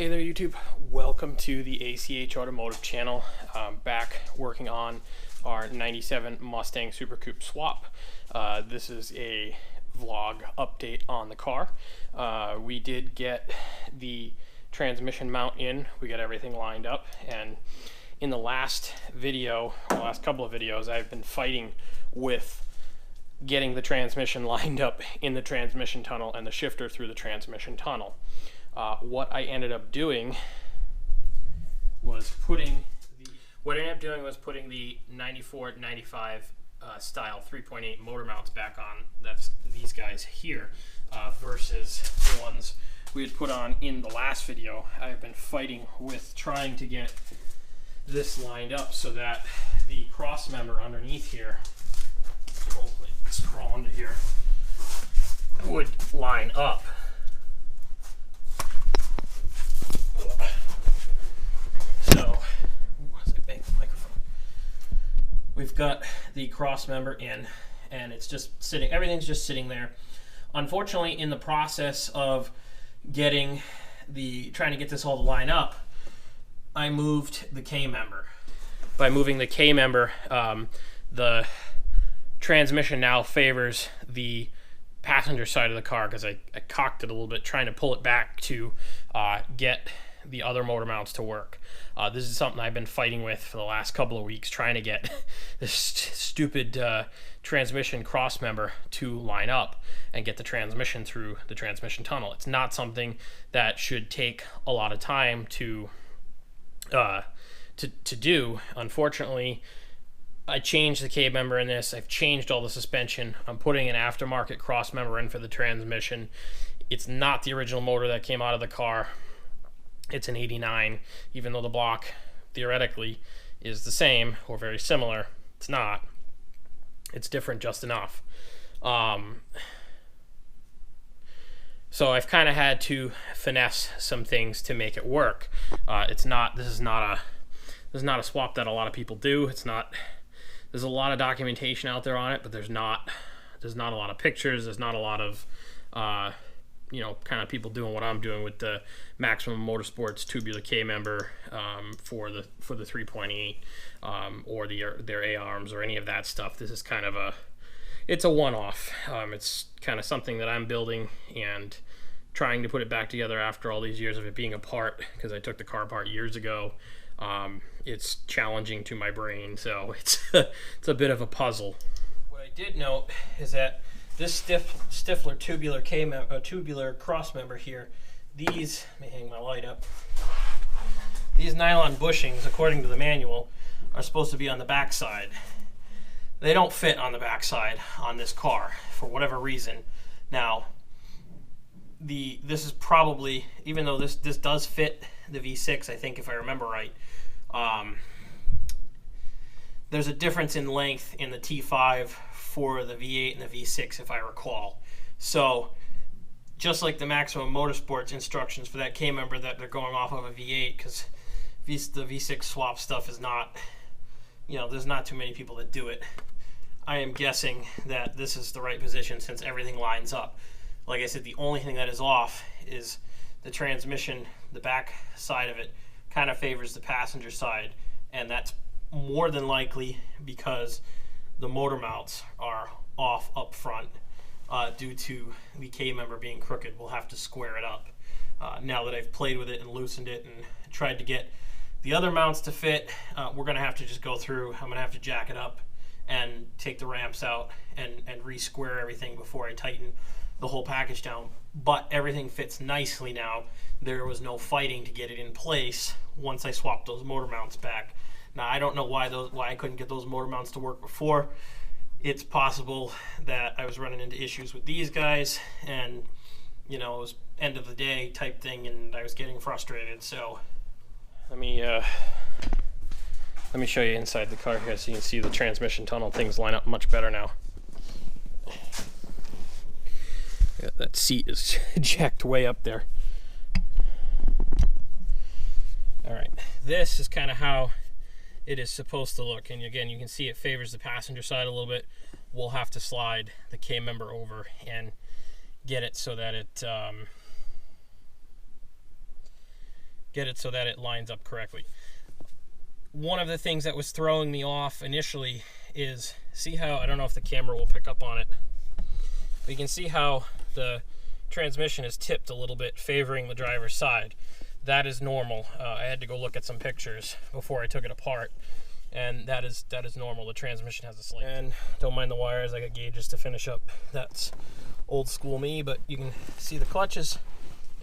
Hey there YouTube, welcome to the ACH Automotive channel. Back working on our 97 Mustang Super Coupe swap. This is a vlog update on the car. We did get the transmission mount in, we got everything lined up, and in the last video, or last couple of videos, I've been fighting with getting the transmission lined up in the transmission tunnel and the shifter through the transmission tunnel. What I ended up doing was putting the 94, 95 style 3.8 motor mounts back on. That's these guys here versus the ones we had put on in the last video. I've been fighting with trying to get this lined up so that the cross member underneath here, hopefully scroll under here, would line up. So, as I bang the microphone, we've got the cross member in, and it's just sitting. Everything's just sitting there. Unfortunately, in the process of trying to get this all to line up, I moved the K member. By moving the K member, the transmission now favors the passenger side of the car because I cocked it a little bit trying to pull it back to get the other motor mounts to work. This is something I've been fighting with for the last couple of weeks, trying to get this stupid transmission cross member to line up and get the transmission through the transmission tunnel. It's not something that should take a lot of time to do. Unfortunately, I changed the K member in this. I've changed all the suspension. I'm putting an aftermarket cross member in for the transmission. It's not the original motor that came out of the car. It's an 89, even though the block theoretically is the same or very similar. It's not. It's different just enough. So I've kind of had to finesse some things to make it work. This is not a swap that a lot of people do. There's a lot of documentation out there on it, but there's not a lot of pictures. There's not a lot of kind of people doing what I'm doing with the Maximum Motorsports tubular K member for the 3.8 or their A-arms or any of that stuff. This is kind of it's a one-off. It's kind of something that I'm building and trying to put it back together after all these years of it being apart, because I took the car apart years ago. It's challenging to my brain, so it's a bit of a puzzle. What I did note is that this Stifler tubular cross member here, let me hang my light up. These nylon bushings, according to the manual, are supposed to be on the back side. They don't fit on the back side on this car for whatever reason. Now, this is probably, even though this does fit the V6, I think, if I remember right, there's a difference in length in the T5 for the V8 and the V6, if I recall. So just like the Maximum Motorsports instructions for that K member, that they're going off of a V8, because the V6 swap stuff is not, there's not too many people that do it. I am guessing that this is the right position since everything lines up. Like I said, the only thing that is off is the transmission. The back side of it kind of favors the passenger side, and that's more than likely because the motor mounts are off up front due to the K member being crooked. We'll have to square it up. Now that I've played with it and loosened it and tried to get the other mounts to fit, we're going to have to just go through. I'm going to have to jack it up and take the ramps out and re-square everything before I tighten the whole package down. But everything fits nicely now. There was no fighting to get it in place once I swapped those motor mounts back. Now, I don't know why I couldn't get those motor mounts to work before. It's possible that I was running into issues with these guys, and it was end of the day type thing, and I was getting frustrated. So let me show you inside the car here so you can see the transmission tunnel. Things line up much better now. Yeah, that seat is jacked way up there. All right, this is kind of how it is supposed to look, and again, you can see it favors the passenger side a little bit. We'll have to slide the K member over and get it so that it get it so that it lines up correctly. One of the things that was throwing me off initially is, see how, I don't know if the camera will pick up on it, but you can see how the transmission is tipped a little bit, favoring the driver's side. That is normal. I had to go look at some pictures before I took it apart, and that is normal. The transmission has a slant. And don't mind the wires, I got gauges to finish up. That's old school me, but you can see the clutches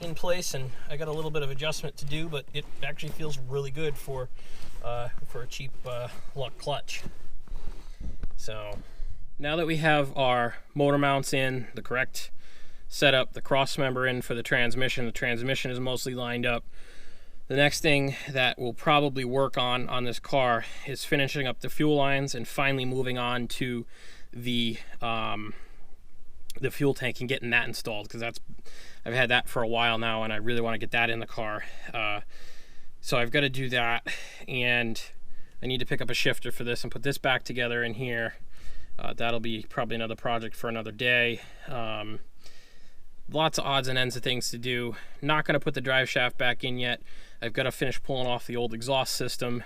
in place, and I got a little bit of adjustment to do, but it actually feels really good for a cheap luck clutch. So now that we have our motor mounts in, the correct setup, the cross member in for the transmission is mostly lined up. The next thing that we'll probably work on this car is finishing up the fuel lines and finally moving on to the fuel tank and getting that installed, because I've had that for a while now and I really want to get that in the car. So I've got to do that, and I need to pick up a shifter for this and put this back together in here. That'll be probably another project for another day. Lots of odds and ends of things to do. Not going to put the drive shaft back in yet. I've got to finish pulling off the old exhaust system.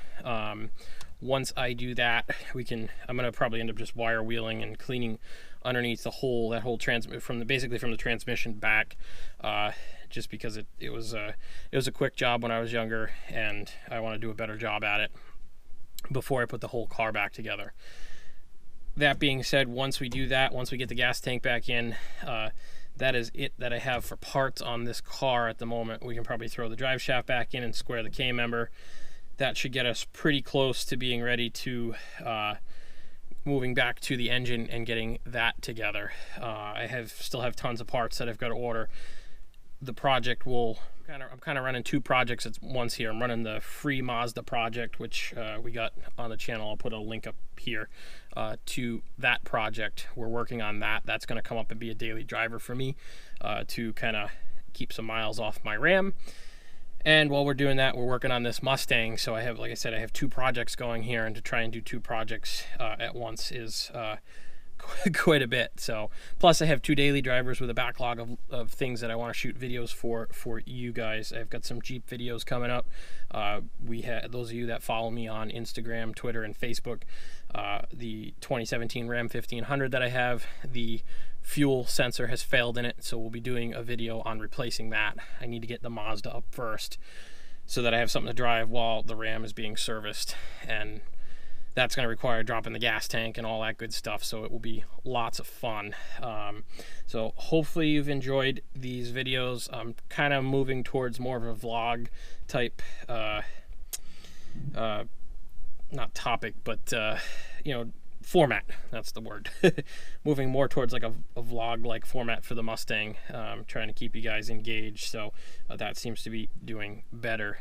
Once I do that, I'm going to probably end up just wire wheeling and cleaning underneath that whole basically from the transmission back, just because it was a quick job when I was younger, and I want to do a better job at it before I put the whole car back together. That being said, once we do that, once we get the gas tank back in, that is it that I have for parts on this car at the moment. We can probably throw the drive shaft back in and square the K-member. That should get us pretty close to being ready to moving back to the engine and getting that together. I still have tons of parts that I've got to order. The project I'm kind of running two projects at once here. I'm running the free Mazda project, which we got on the channel. I'll put a link up here to that project. We're working on that. That's going to come up and be a daily driver for me to kind of keep some miles off my Ram. And while we're doing that, we're working on this Mustang. So I have, like I said, I have two projects going here, and to try and do two projects at once is quite a bit. So plus I have two daily drivers with a backlog of things that I want to shoot videos for you guys. I've got some Jeep videos coming up. Those of you that follow me on Instagram, Twitter, and Facebook, the 2017 Ram 1500 that I have, the fuel sensor has failed in it, so we'll be doing a video on replacing that. I need to get the Mazda up first so that I have something to drive while the Ram is being serviced, and that's going to require dropping the gas tank and all that good stuff, so it will be lots of fun. So hopefully you've enjoyed these videos. I'm kind of moving towards more of a vlog type, not topic, but format. That's the word. Moving more towards like a vlog-like format for the Mustang. Trying to keep you guys engaged, so that seems to be doing better.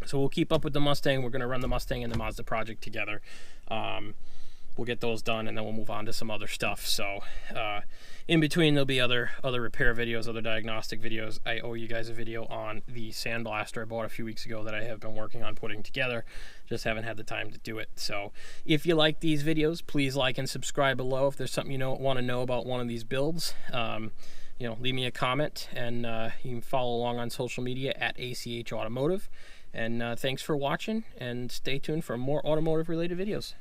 So we'll keep up with the Mustang. We're going to run the Mustang and the Mazda project together. We'll get those done, and then we'll move on to some other stuff. So in between, there'll be other repair videos, other diagnostic videos. I owe you guys a video on the sandblaster I bought a few weeks ago that I have been working on putting together. Just haven't had the time to do it. So if you like these videos, please like and subscribe below. If there's something you want to know about one of these builds, leave me a comment, and you can follow along on social media at ACH Automotive. And thanks for watching, and stay tuned for more automotive related videos.